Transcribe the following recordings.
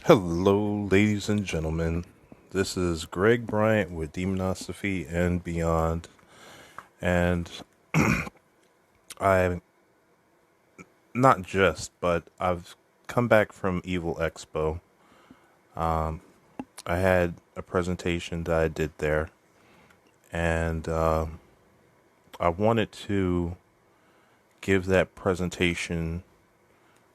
Hello, ladies and gentlemen. This is Greg Bryant with Demonosophy and Beyond. And I, not just, but I've come back from Evil Expo. I had a presentation that I did there, and I wanted to give that presentation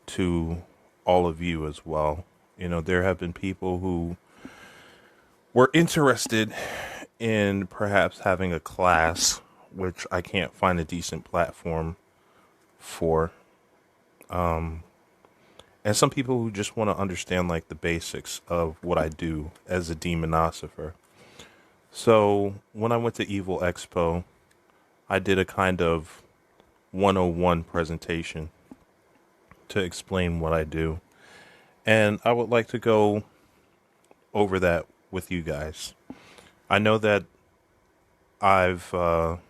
to all of you as well. You know, there have been people who were interested in perhaps having a class, which I can't find a decent platform for. And some people who just want to understand like the basics of what I do as a demonosopher. So when I went to Evil Expo, I did a kind of 101 presentation to explain what I do. And I would like to go over that with you guys. I know that I've I've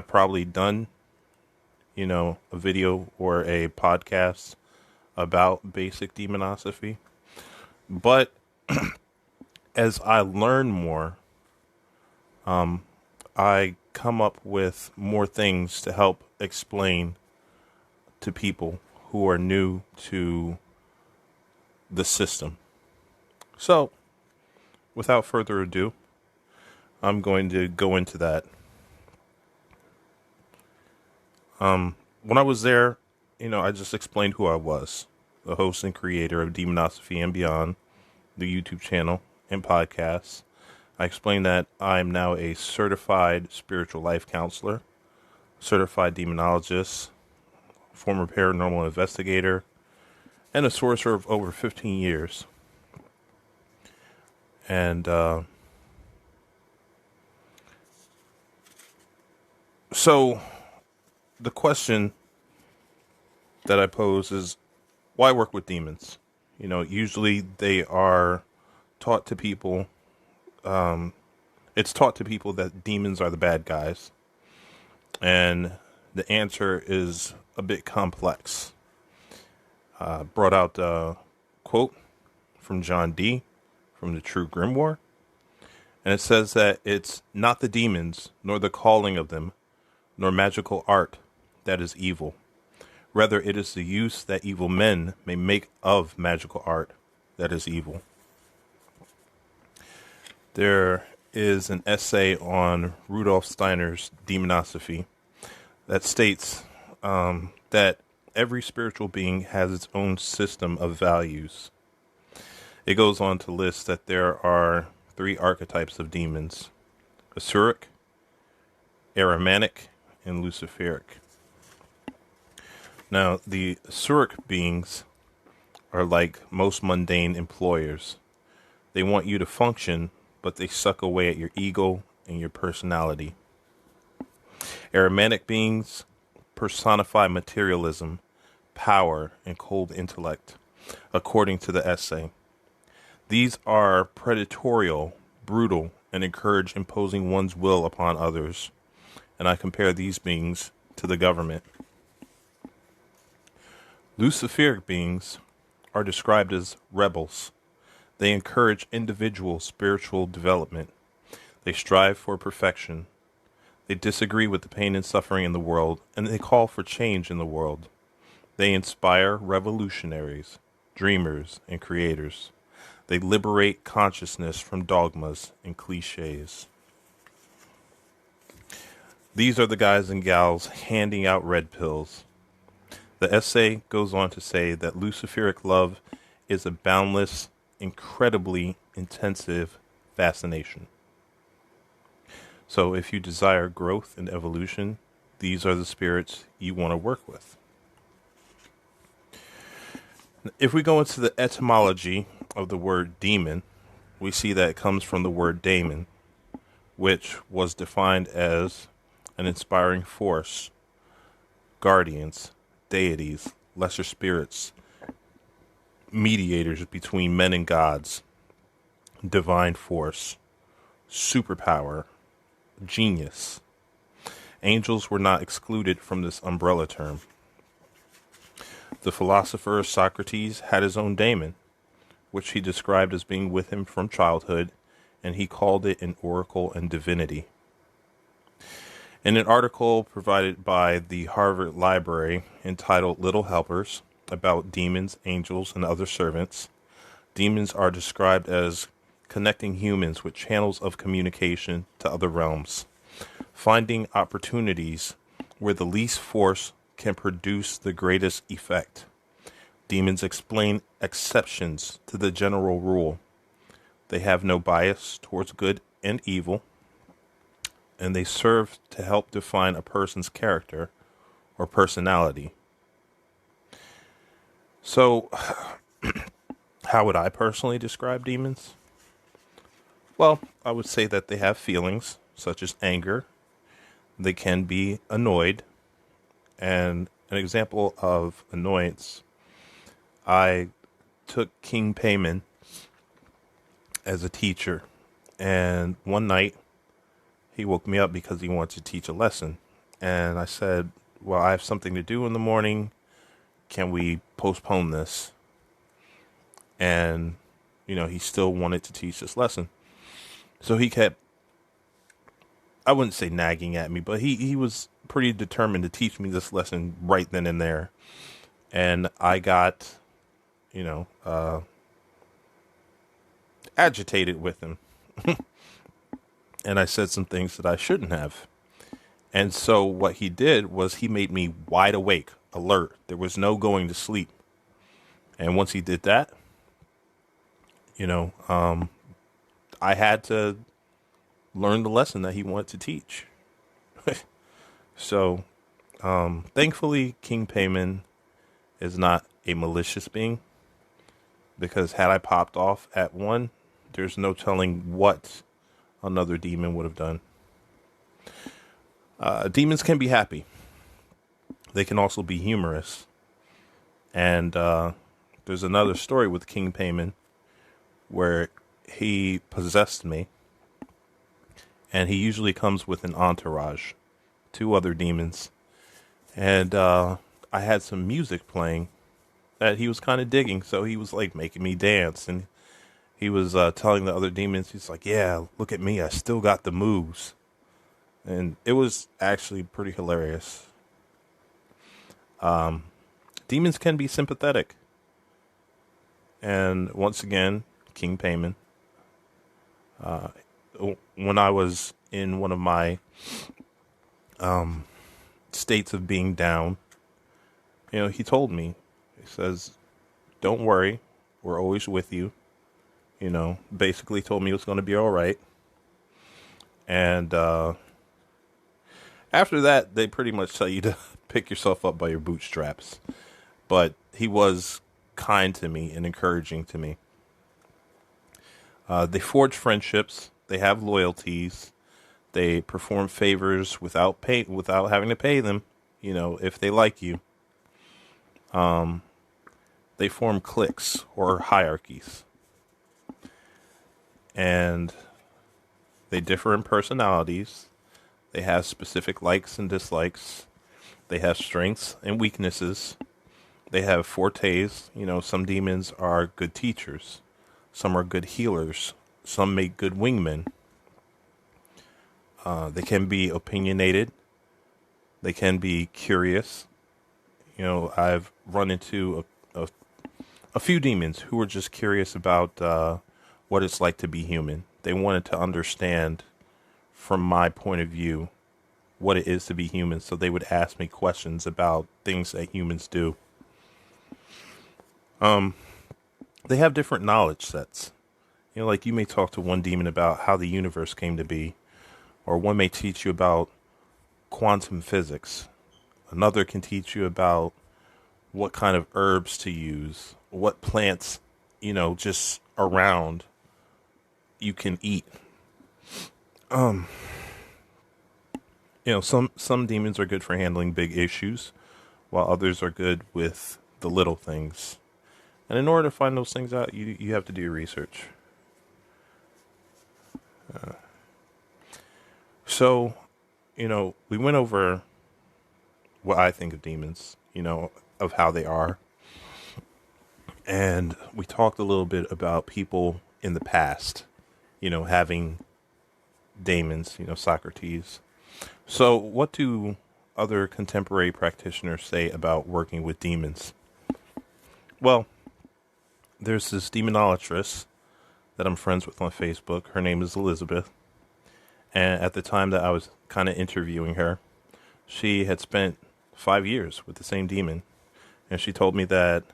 probably done, a video or a podcast about basic demonosophy, but as I learn more, I come up with more things to help explain to people who are new to the system. So, without further ado, I'm going to go into that. When I was there, I just explained who I was, the host and creator of Demonosophy and Beyond, the YouTube channel and podcasts. I explained that I'm now a certified spiritual life counselor, certified demonologist, former paranormal investigator, and a sorcerer of over 15 years. And so the question that I pose is, why work with demons? Usually they are taught to people, it's taught to people that demons are the bad guys. And the answer is a bit complex. Brought out a quote from John Dee from the True Grimoire. And it says that it's not the demons, nor the calling of them, nor magical art that is evil. Rather, it is the use that evil men may make of magical art that is evil. There is an essay on Rudolf Steiner's Demonosophy that states that every spiritual being has its own system of values. It goes on to list that there are 3 archetypes of demons: Asuric, Ahrimanic, and Luciferic. Now, the Asuric beings are like most mundane employers. They want you to function, but they suck away at your ego and your personality. Ahrimanic beings personify materialism, power, and cold intellect, according to the essay. These are predatorial, brutal, and encourage imposing one's will upon others. And I compare these beings to the government. Luciferic beings are described as rebels. They encourage individual spiritual development. They strive for perfection. They disagree with the pain and suffering in the world, and they call for change in the world. They inspire revolutionaries, dreamers, and creators. They liberate consciousness from dogmas and cliches. These are the guys and gals handing out red pills. The essay goes on to say that Luciferic love is a boundless, incredibly intensive fascination. So if you desire growth and evolution, these are the spirits you want to work with. If we go into the etymology of the word demon, we see that it comes from the word daemon, which was defined as an inspiring force, guardians, deities, lesser spirits, mediators between men and gods, divine force, superpower, genius. Angels were not excluded from this umbrella term. The philosopher Socrates had his own daemon, which he described as being with him from childhood, and he called it an oracle and divinity. In an article provided by the Harvard Library entitled Little Helpers about demons, angels, and other servants, demons are described as connecting humans with channels of communication to other realms, finding opportunities where the least force can produce the greatest effect. Demons explain exceptions to the general rule. They have no bias towards good and evil, and they serve to help define a person's character or personality. So, how would I personally describe demons? Well, I would say that they have feelings such as anger. They can be annoyed. And an example of annoyance, I took King Payman as a teacher. And one night, he woke me up because he wanted to teach a lesson. And I said, well, I have something to do in the morning. Can we postpone this? And, he still wanted to teach this lesson. So he kept, I wouldn't say nagging at me, but he was pretty determined to teach me this lesson right then and there. And I got, agitated with him. And I said some things that I shouldn't have. And so what he did was he made me wide awake, alert. There was no going to sleep. And once he did that, I had to learn the lesson that he wanted to teach. So, thankfully, King Payman is not a malicious being, because had I popped off at one, there's no telling what another demon would have done. Demons can be happy. They can also be humorous. And there's another story with King Payman where he possessed me. And he usually comes with an entourage, 2 other demons. And I had some music playing that he was kind of digging. So he was like making me dance. And he was telling the other demons, he's like, yeah, look at me. I still got the moves. And it was actually pretty hilarious. Demons can be sympathetic. And once again, King Payman. When I was in one of my states of being down, he told me, he says, don't worry, we're always with you. Basically told me it was going to be all right. And after that, they pretty much tell you to pick yourself up by your bootstraps. But he was kind to me and encouraging to me. They forge friendships. They have loyalties. They perform favors without having to pay them. If they like you. They form cliques or hierarchies. And they differ in personalities. They have specific likes and dislikes. They have strengths and weaknesses. They have fortes. Some demons are good teachers. Some are good healers. Some make good wingmen. They can be opinionated. They can be curious. I've run into a few demons who were just curious about what it's like to be human. They wanted to understand, from my point of view, what it is to be human. So they would ask me questions about things that humans do. They have different knowledge sets. Like you may talk to one demon about how the universe came to be, or one may teach you about quantum physics. Another can teach you about what kind of herbs to use, what plants, just around you can eat. Some demons are good for handling big issues, while others are good with the little things. And in order to find those things out, you have to do your research. So, we went over what I think of demons, of how they are. And we talked a little bit about people in the past, having daemons, Socrates. So, what do other contemporary practitioners say about working with demons? Well, there's this demonologist that I'm friends with on Facebook. Her name is Elizabeth. And at the time that I was kind of interviewing her, she had spent 5 years with the same demon. And she told me that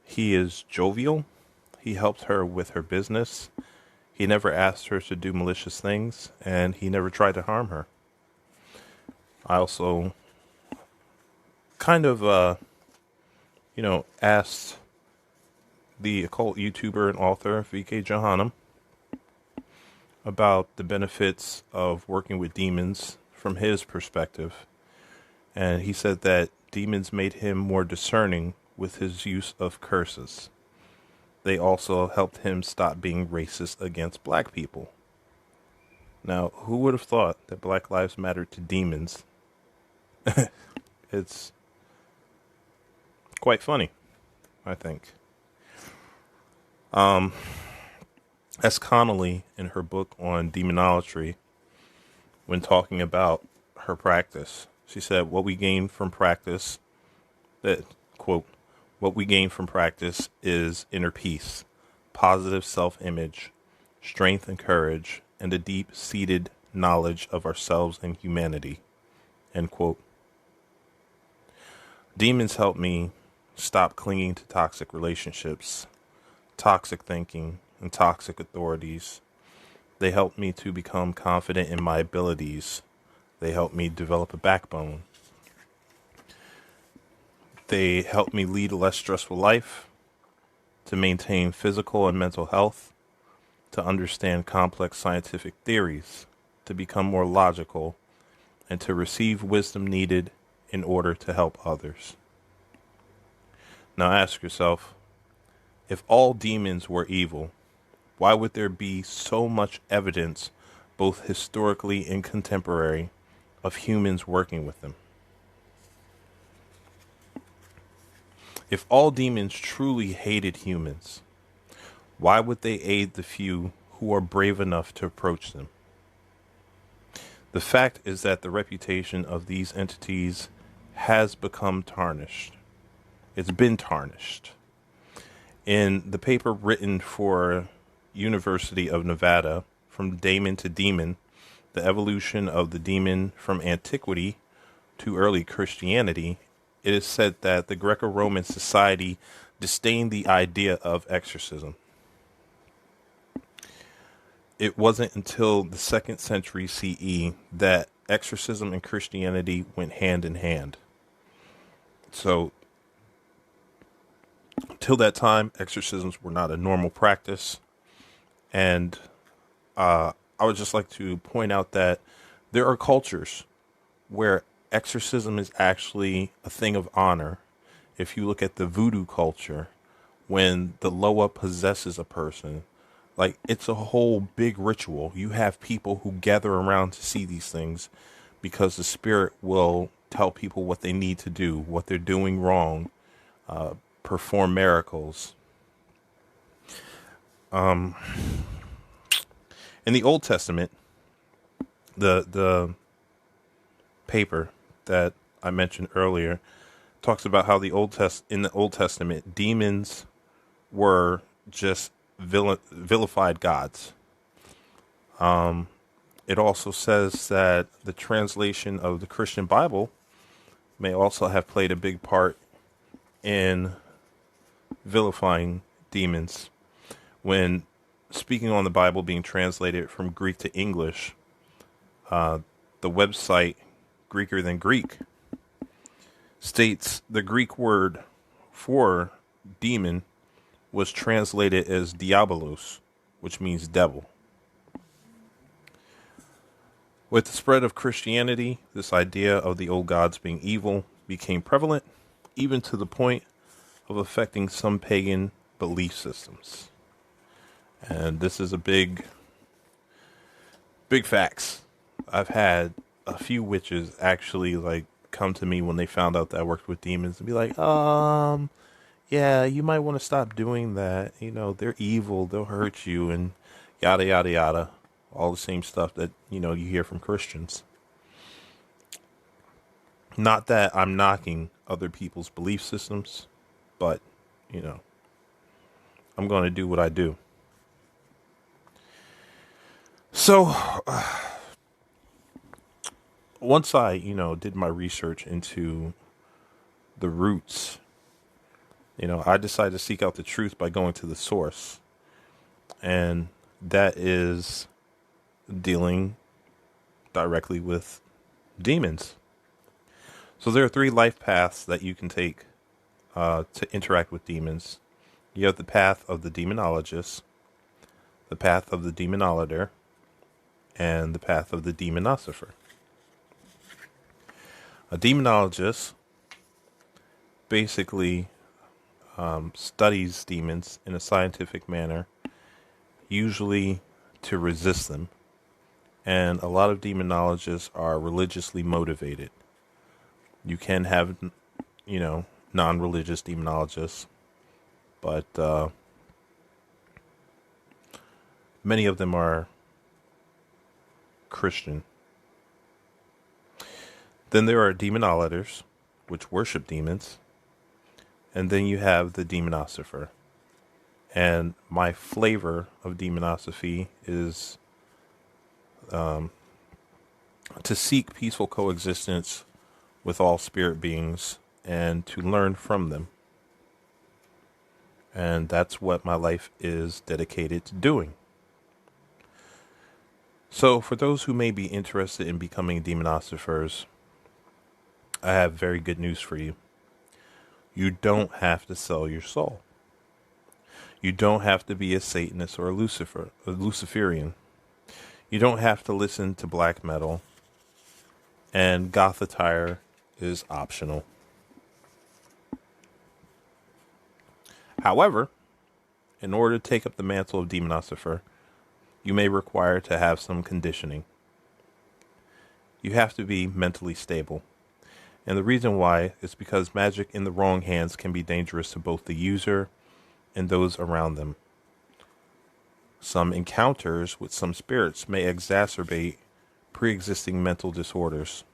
he is jovial. He helped her with her business. He never asked her to do malicious things, and he never tried to harm her. I also kind of, asked the occult YouTuber and author VK Johannem about the benefits of working with demons from his perspective. And he said that demons made him more discerning with his use of curses. They also helped him stop being racist against black people. Now, who would have thought that Black Lives Matter to demons? It's quite funny, I think. S. Connolly, in her book on demonology, when talking about her practice, she said, what we gain from practice, that, quote, what we gain from practice is inner peace, positive self-image, strength and courage, and a deep-seated knowledge of ourselves and humanity, end quote. Demons help me stop clinging to toxic relationships, toxic thinking, and toxic authorities. They help me to become confident in my abilities. They help me develop a backbone. They help me lead a less stressful life, to maintain physical and mental health, to understand complex scientific theories, to become more logical, and to receive wisdom needed in order to help others. Now ask yourself, if all demons were evil, why would there be so much evidence, both historically and contemporary, of humans working with them? If all demons truly hated humans, why would they aid the few who are brave enough to approach them? The fact is that the reputation of these entities has become tarnished. It's been tarnished. In the paper written for University of Nevada, From Daemon to Demon, the evolution of the demon from antiquity to early Christianity, it is said that the Greco-Roman society disdained the idea of exorcism. It wasn't until the 2nd century CE that exorcism and Christianity went hand in hand. So, till that time, exorcisms were not a normal practice. And I would just like to point out that there are cultures where exorcism is actually a thing of honor. If you look at the voodoo culture, when the Loa possesses a person, like it's a whole big ritual. You have people who gather around to see these things because the spirit will tell people what they need to do, what they're doing wrong, perform miracles. In the Old Testament, the paper that I mentioned earlier talks about how in the Old Testament, demons were just vilified gods. It also says that the translation of the Christian Bible may also have played a big part in vilifying demons. When speaking on the Bible being translated from Greek to English, the website Greeker Than Greek states the Greek word for demon was translated as diabolos, which means devil. With the spread of Christianity, this idea of the old gods being evil became prevalent, even to the point of affecting some pagan belief systems. And this is a big facts. I've had a few witches actually like come to me when they found out that I worked with demons and be like, yeah, you might want to stop doing that. They're evil, they'll hurt you, and yada, yada, yada. All the same stuff that, you hear from Christians. Not that I'm knocking other people's belief systems, but, you know, I'm going to do what I do. So, once I, did my research into the roots, I decided to seek out the truth by going to the source. And that is dealing directly with demons. So there are three life paths that you can take to interact with demons. You have the path of the demonologist, the path of the demonologer, and the path of the demonosopher. A demonologist basically studies demons in a scientific manner, usually to resist them. And a lot of demonologists are religiously motivated. You can have, non-religious demonologists, but many of them are Christian. Then there are demonolators, which worship demons. And then you have the demonosopher. And my flavor of demonosophy is to seek peaceful coexistence with all spirit beings and to learn from them. And that's what my life is dedicated to doing. So for those who may be interested in becoming demonosophers, I have very good news for you. You don't have to sell your soul. You don't have to be a Satanist or a Luciferian. You don't have to listen to black metal. And goth attire is optional. However, in order to take up the mantle of demonosopher, you may require to have some conditioning. You have to be mentally stable. And the reason why is because magic in the wrong hands can be dangerous to both the user and those around them. Some encounters with some spirits may exacerbate pre-existing mental disorders.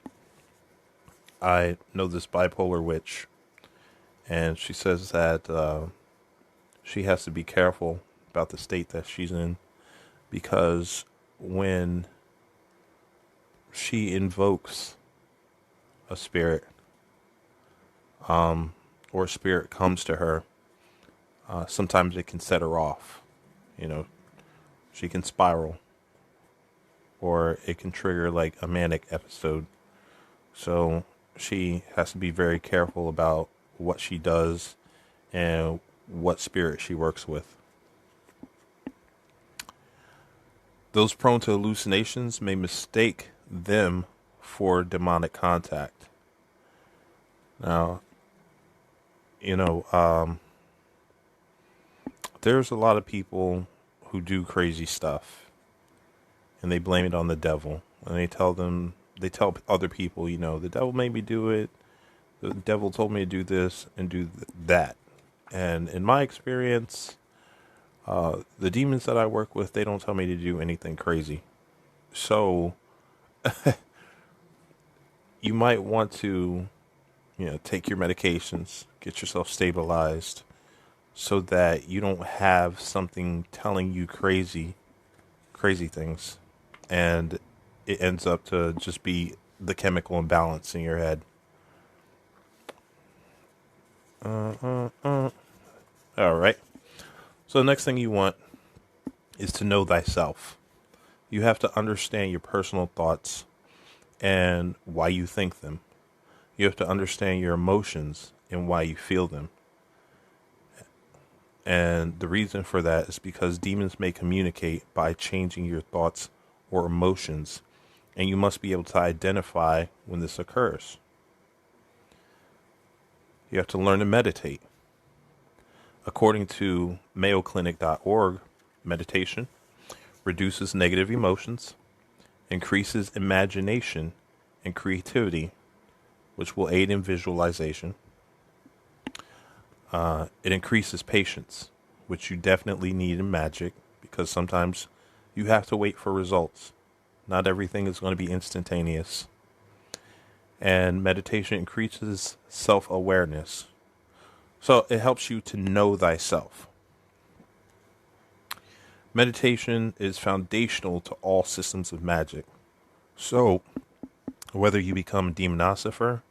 I know this bipolar witch, and she says that she has to be careful about the state that she's in, because when she invokes a spirit, or a spirit comes to her, sometimes it can set her off. She can spiral, or it can trigger like a manic episode. So she has to be very careful about what she does and what spirit she works with. Those prone to hallucinations may mistake them for demonic contact. Now, there's a lot of people who do crazy stuff and they blame it on the devil. And they tell other people, the devil made me do it. The devil told me to do this and do that. And in my experience, the demons that I work with, they don't tell me to do anything crazy. So you might want to, take your medications, get yourself stabilized so that you don't have something telling you crazy things. And it ends up to just be the chemical imbalance in your head. All right. So the next thing you want is to know thyself. You have to understand your personal thoughts and why you think them. You have to understand your emotions and why you feel them. And the reason for that is because demons may communicate by changing your thoughts or emotions, and you must be able to identify when this occurs. You have to learn to meditate. According to mayoclinic.org, meditation reduces negative emotions, increases imagination and creativity, which will aid in visualization. It increases patience, which you definitely need in magic because sometimes you have to wait for results. Not everything is going to be instantaneous. And meditation increases self-awareness. So it helps you to know thyself. Meditation is foundational to all systems of magic. So whether you become a demonosopher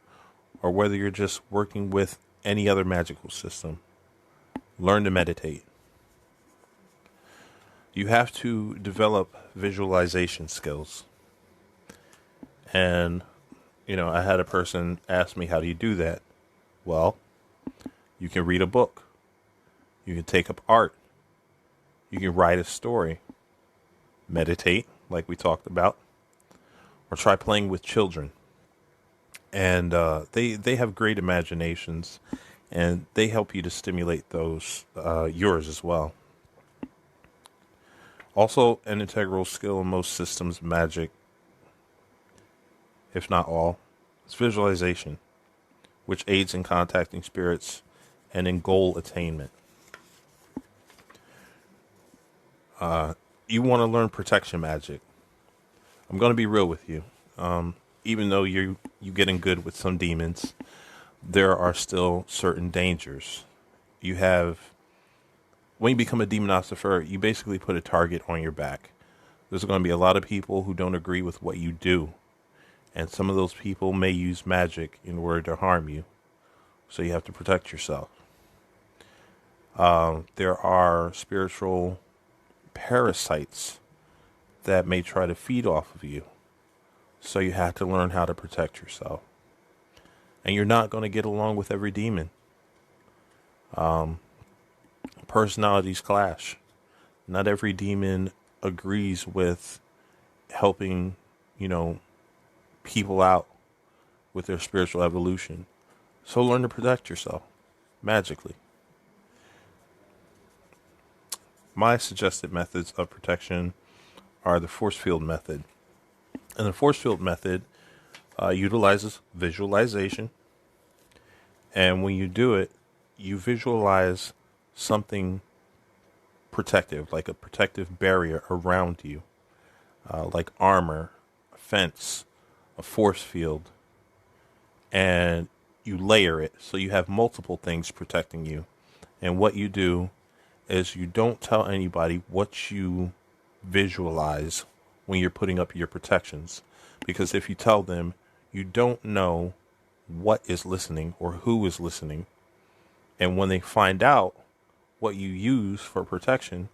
or whether you're just working with any other magical system, learn to meditate. You have to develop visualization skills. And, I had a person ask me, how do you do that? Well, you can read a book. You can take up art. You can write a story. Meditate, like we talked about. Or try playing with children. And they have great imaginations. And they help you to stimulate those, yours as well. Also, an integral skill in most systems of magic, if not all, is visualization, which aids in contacting spirits and in goal attainment. You want to learn protection magic. I'm going to be real with you. Even though you're getting good with some demons, there are still certain dangers. When you become a demonosopher, you basically put a target on your back. There's going to be a lot of people who don't agree with what you do. And some of those people may use magic in order to harm you. So you have to protect yourself. There are spiritual parasites that may try to feed off of you. So you have to learn how to protect yourself. And you're not going to get along with every demon. Personalities clash. Not every demon agrees with helping, people out with their spiritual evolution. So learn to protect yourself magically. My suggested methods of protection are the force field method. And the force field method utilizes visualization. And when you do it, you visualize something protective, like a protective barrier around you, like armor, a fence, a force field, and you layer it so you have multiple things protecting you. And what you do is you don't tell anybody what you visualize when you're putting up your protections, because if you tell them, you don't know what is listening or who is listening. And when they find out what you use for protection,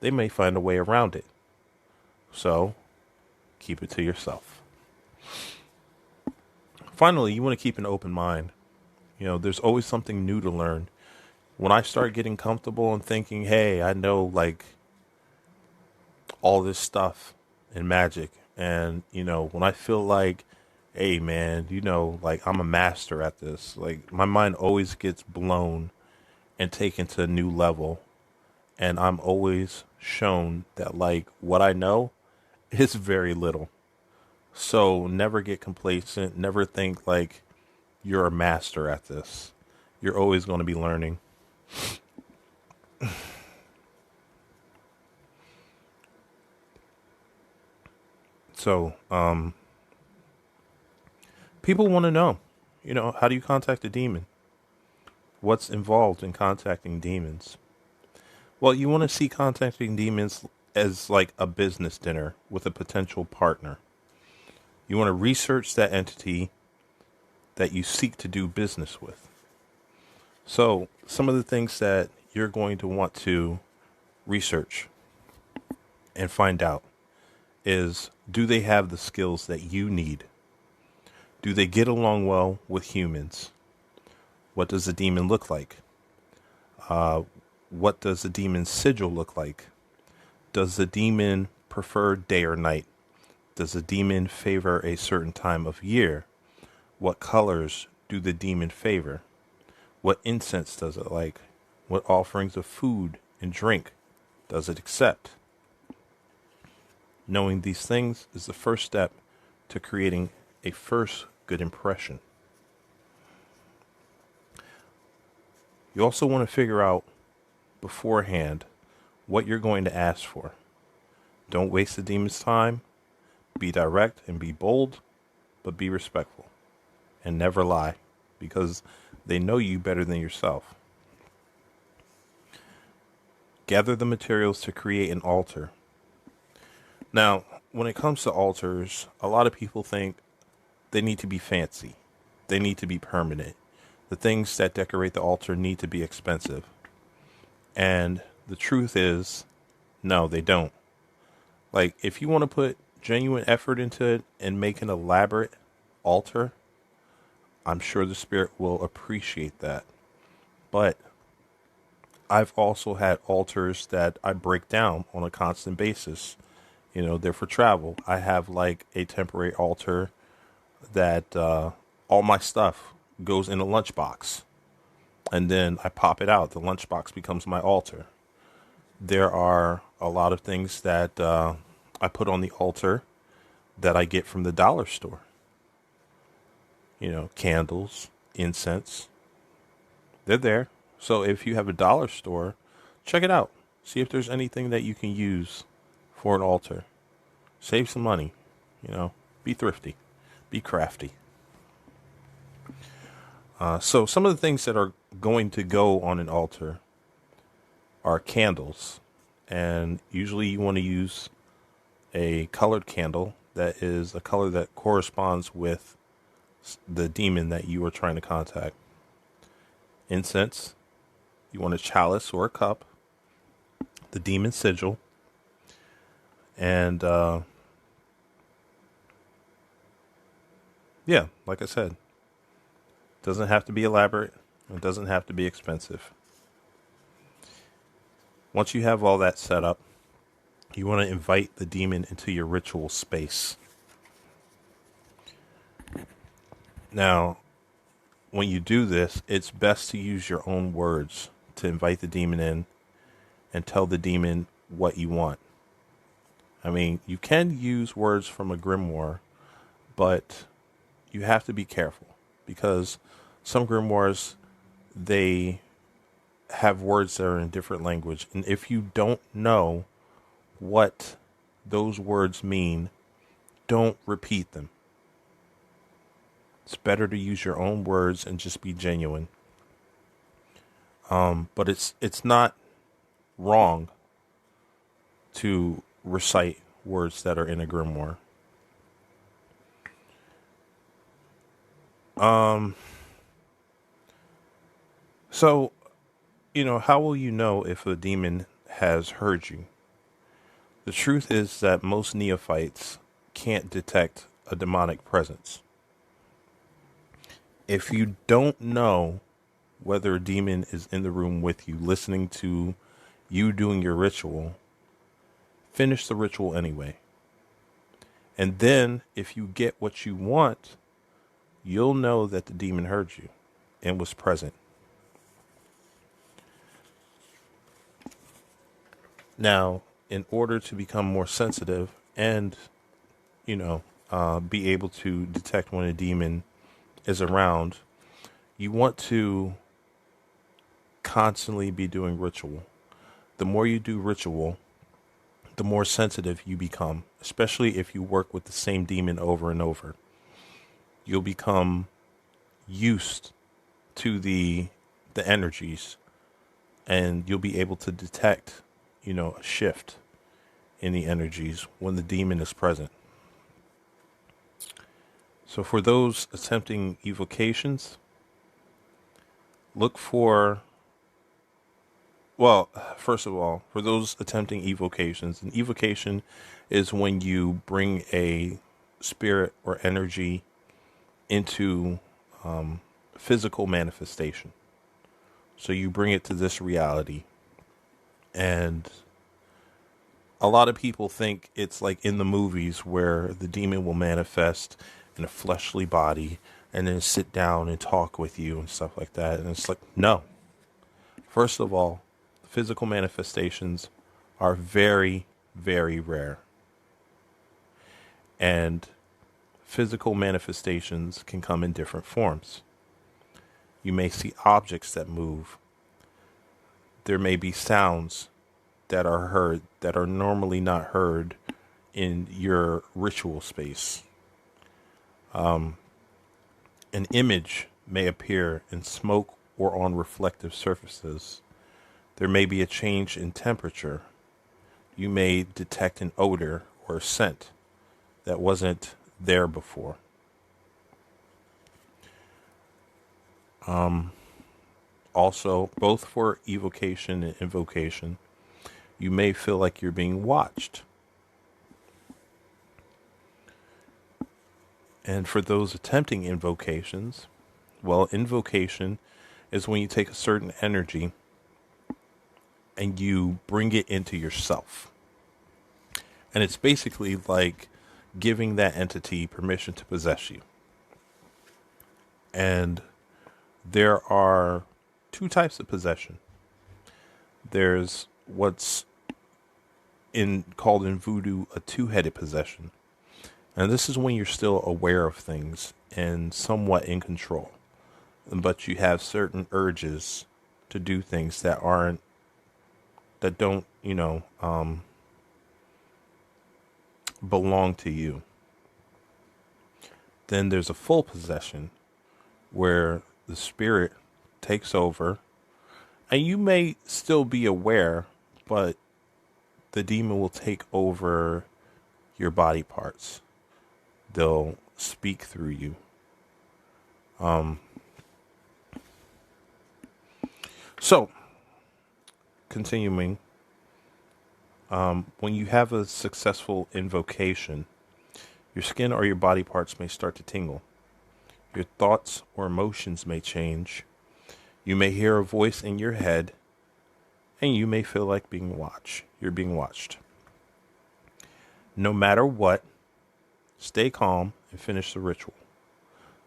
they may find a way around it. So keep it to yourself. Finally, you want to keep an open mind. There's always something new to learn. When I start getting comfortable and thinking, hey, I know like all this stuff in magic. And, when I feel like, hey, man, like I'm a master at this, like my mind always gets blown and taken to a new level. And I'm always shown that like what I know is very little. So never get complacent. Never think like you're a master at this. You're always going to be learning. So, people want to know, how do you contact a demon? What's involved in contacting demons? Well, you want to see contacting demons as like a business dinner with a potential partner. You want to research that entity that you seek to do business with. So some of the things that you're going to want to research and find out is, do they have the skills that you need? Do they get along well with humans? What does the demon look like? What does the demon's sigil look like? Does the demon prefer day or night? Does the demon favor a certain time of year? What colors do the demon favor? What incense does it like? What offerings of food and drink does it accept? Knowing these things is the first step to creating a first good impression. You also want to figure out beforehand what you're going to ask for. Don't waste the demon's time. Be direct and be bold, but be respectful. And never lie, because they know you better than yourself. Gather the materials to create an altar. Now, when it comes to altars, a lot of people think they need to be fancy. They need to be permanent. The things that decorate the altar need to be expensive. And the truth is, no, they don't. Like, if you want to put genuine effort into it and make an elaborate altar, I'm sure the spirit will appreciate that. But I've also had altars that I break down on a constant basis. You know, they're for travel. I have like a temporary altar that all my stuff goes in a lunchbox. And then I pop it out. The lunchbox becomes my altar. There are a lot of things that I put on the altar that I get from the dollar store. You know, candles, incense. They're there. So if you have a dollar store, check it out. See if there's anything that you can use for an altar. Save some money. You know, be thrifty. Be crafty. So some of the things that are going to go on an altar are candles. And usually you want to use a colored candle that is a color that corresponds with the demon that you are trying to contact. Incense, you want a chalice or a cup, the demon sigil, and yeah, like I said, doesn't have to be elaborate. It doesn't have to be expensive. Once you have all that set up, you want to invite the demon into your ritual space. Now, when you do this, it's best to use your own words to invite the demon in and tell the demon what you want. I mean, you can use words from a grimoire, but you have to be careful because some grimoires, they have words that are in different language. And if you don't know what those words mean, don't repeat them. It's better to use your own words and just be genuine. But it's not wrong to recite words that are in a grimoire. So, you know, how will you know if a demon has heard you? The truth is that most neophytes can't detect a demonic presence. If you don't know whether a demon is in the room with you, listening to you doing your ritual, finish the ritual anyway. And then, if you get what you want, you'll know that the demon heard you and was present. Now, in order to become more sensitive and, be able to detect when a demon is around, you want to constantly be doing ritual. The more you do ritual, the more sensitive you become, especially if you work with the same demon over and over. You'll become used to the energies, and you'll be able to detect, a shift in the energies when the demon is present. So for those attempting evocations, look for, first of all, for those attempting evocations, an evocation is when you bring a spirit or energy into physical manifestation. So you bring it to this reality. And a lot of people think it's like in the movies where the demon will manifest in a fleshly body and then sit down and talk with you and stuff like that. And it's like, no. First of all, physical manifestations are very, very rare. And physical manifestations can come in different forms. You may see objects that move. there may be sounds that are heard that are normally not heard in your ritual space. An image may appear in smoke or on reflective surfaces. There may be a change in temperature. You may detect an odor or a scent that wasn't there before. Also, both for evocation and invocation, you may feel like you're being watched. And for those attempting invocations, well, invocation is when you take a certain energy and you bring it into yourself. And it's basically like giving that entity permission to possess you. And there are two types of possession. There's what's called in voodoo a two-headed possession. And this is when you're still aware of things and somewhat in control. But you have certain urges to do things that don't, belong to you. Then there's a full possession where the spirit takes over and you may still be aware, but the demon will take over your body parts. They'll speak through you. So, continuing, when you have a successful invocation, your skin or your body parts may start to tingle. Your thoughts or emotions may change. You may hear a voice in your head, and you may feel like you're being watched. No matter what, stay calm and finish the ritual.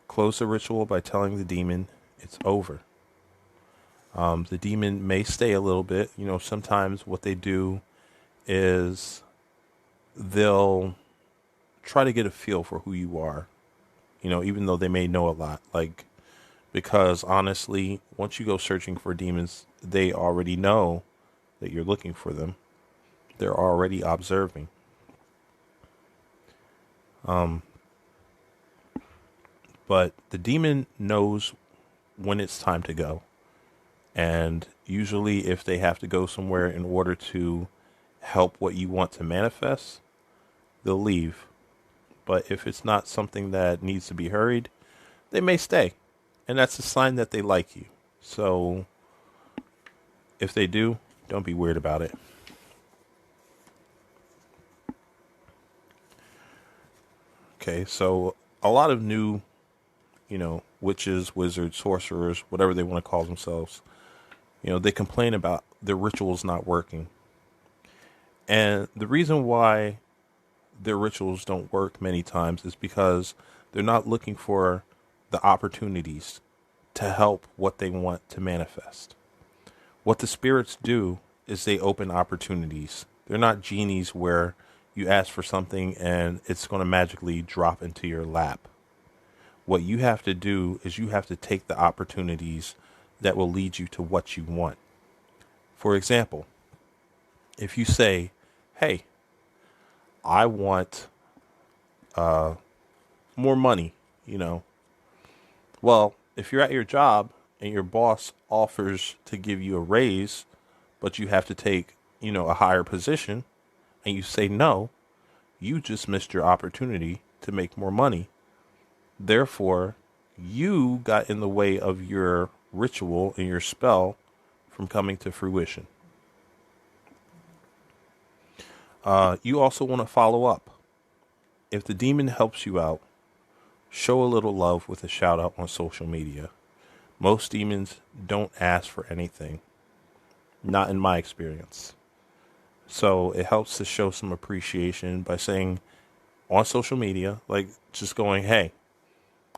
Close the ritual by telling the demon it's over. The demon may stay a little bit. Sometimes what they do is they'll try to get a feel for who you are, even though they may know a lot. Because honestly, once you go searching for demons, they already know that you're looking for them. They're already observing. But the demon knows when it's time to go. And usually if they have to go somewhere in order to help what you want to manifest, they'll leave. But if it's not something that needs to be hurried, they may stay. And that's a sign that they like you. So if they do, don't be weird about it. Okay, so a lot of new, witches, wizards, sorcerers, whatever they want to call themselves, they complain about their rituals not working. And the reason why their rituals don't work many times is because they're not looking for the opportunities to help what they want to manifest. What the spirits do is they open opportunities. They're not genies where you ask for something and it's going to magically drop into your lap. What you have to do is you have to take the opportunities that will lead you to what you want. For example, if you say, hey, I want more money, Well, if you're at your job and your boss offers to give you a raise, but you have to take, a higher position, and you say no, you just missed your opportunity to make more money. Therefore, you got in the way of your ritual and your spell from coming to fruition. You also want to follow up. If the demon helps you out, show a little love with a shout out on social media. Most demons don't ask for anything. Not in my experience. So it helps to show some appreciation by saying on social media, just going, hey,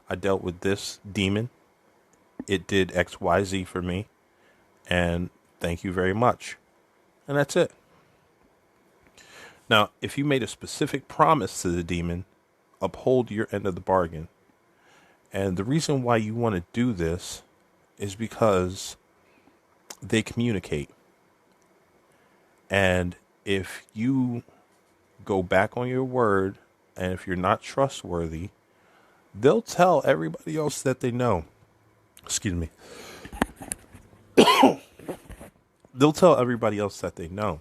I dealt with this demon. It did XYZ for me. And thank you very much. And that's it. Now, if you made a specific promise to the demon, uphold your end of the bargain. And the reason why you want to do this is because they communicate. And if you go back on your word, and if you're not trustworthy, they'll tell everybody else that they know. Excuse me. They'll tell everybody else that they know.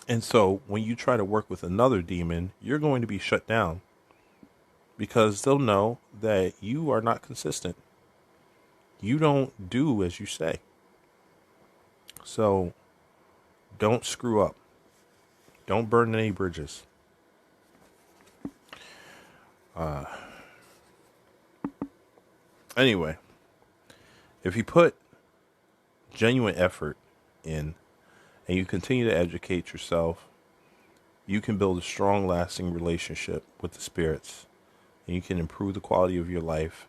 And so when you try to work with another demon, you're going to be shut down because they'll know that you are not consistent. You don't do as you say. So don't screw up. Don't burn any bridges. Anyway, if you put genuine effort in and you continue to educate yourself, you can build a strong, lasting relationship with the spirits, and you can improve the quality of your life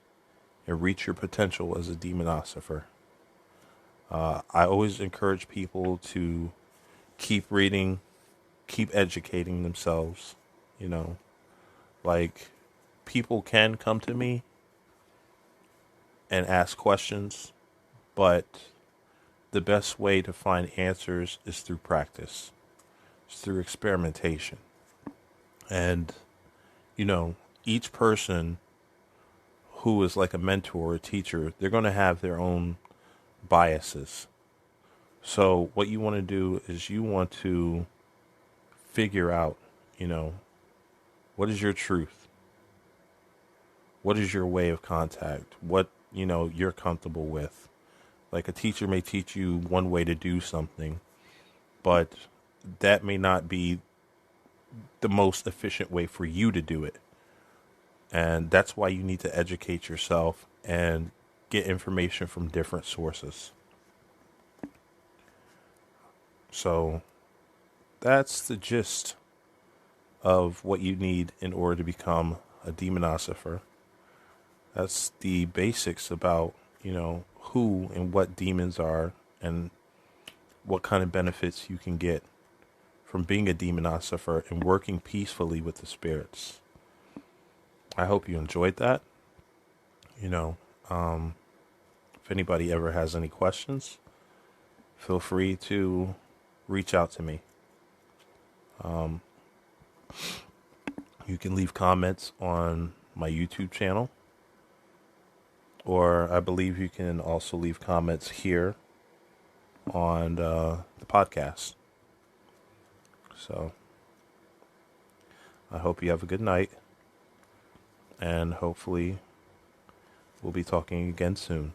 and reach your potential as a demonosopher. I always encourage people to keep reading, keep educating themselves. You know, like, people can come to me and ask questions, but the best way to find answers is through practice. It's through experimentation. And, you know, each person who is like a mentor or a teacher, they're going to have their own biases. So what you want to do is you want to figure out, you know, what is your truth? What is your way of contact? What, you know, you're comfortable with? Like, a teacher may teach you one way to do something, but that may not be the most efficient way for you to do it. And that's why you need to educate yourself and get information from different sources. So that's the gist of what you need in order to become a demonosopher. That's the basics about, you know, who and what demons are and what kind of benefits you can get from being a demonosopher and working peacefully with the spirits. I hope you enjoyed that. You know, if anybody ever has any questions, feel free to reach out to me. You can leave comments on my YouTube channel, or I believe you can also leave comments here on the podcast. So I hope you have a good night, and hopefully we'll be talking again soon.